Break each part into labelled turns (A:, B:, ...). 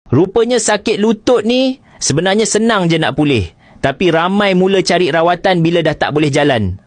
A: Rupanya sakit lutut ni sebenarnya senang je nak pulih. Tapi ramai mula cari rawatan bila dah tak boleh jalan.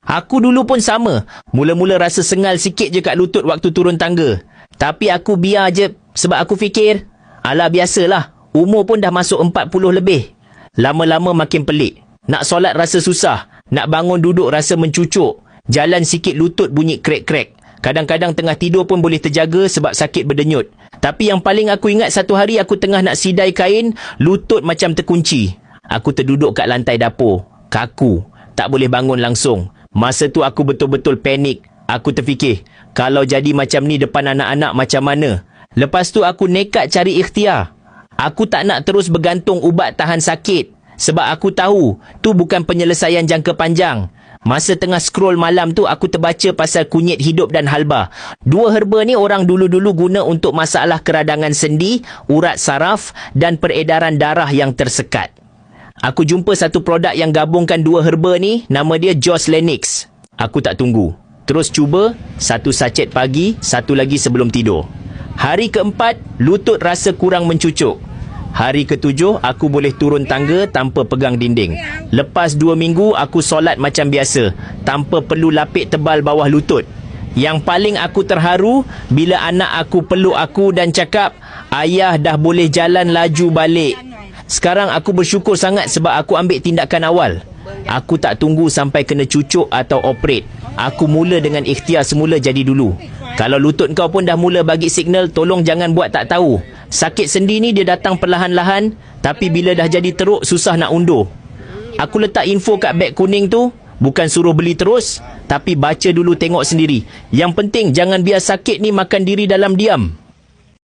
A: Aku dulu pun sama. Mula-mula rasa sengal sikit je kat lutut waktu turun tangga. Tapi aku biar je sebab aku fikir, alah biasalah, umur pun dah masuk 40 lebih. Lama-lama makin pelik. Nak solat rasa susah. Nak bangun duduk rasa mencucuk. Jalan sikit lutut bunyi krek-krek. Kadang-kadang tengah tidur pun boleh terjaga sebab sakit berdenyut. Tapi yang paling aku ingat, satu hari aku tengah nak sidai kain, lutut macam terkunci. Aku terduduk kat lantai dapur. Kaku. Tak boleh bangun langsung. Masa tu aku betul-betul panik. Aku terfikir, kalau jadi macam ni depan anak-anak macam mana? Lepas tu aku nekat cari ikhtiar. Aku tak nak terus bergantung ubat tahan sakit. Sebab aku tahu, tu bukan penyelesaian jangka panjang. Masa tengah scroll malam tu, aku terbaca pasal kunyit hidup dan halba. Dua herba ni orang dulu-dulu guna untuk masalah keradangan sendi, urat saraf dan peredaran darah yang tersekat. Aku jumpa satu produk yang gabungkan dua herba ni, nama dia Joss Lennox. Aku tak tunggu. Terus cuba, satu sachet pagi, satu lagi sebelum tidur. Hari keempat, lutut rasa kurang mencucuk. Hari ketujuh, aku boleh turun tangga tanpa pegang dinding. Lepas 2 minggu, aku solat macam biasa, tanpa perlu lapik tebal bawah lutut. Yang paling aku terharu, bila anak aku peluk aku dan cakap, ayah dah boleh jalan laju balik. Sekarang aku bersyukur sangat sebab aku ambil tindakan awal. Aku tak tunggu sampai kena cucuk atau operate. Aku mula dengan ikhtiar semula jadi dulu. Kalau lutut kau pun dah mula bagi signal, tolong jangan buat tak tahu. Sakit sendi ni dia datang perlahan-lahan, tapi bila dah jadi teruk, susah nak undur. Aku letak info kat beg kuning tu, bukan suruh beli terus, tapi baca dulu, tengok sendiri. Yang penting jangan biar sakit ni makan diri dalam diam.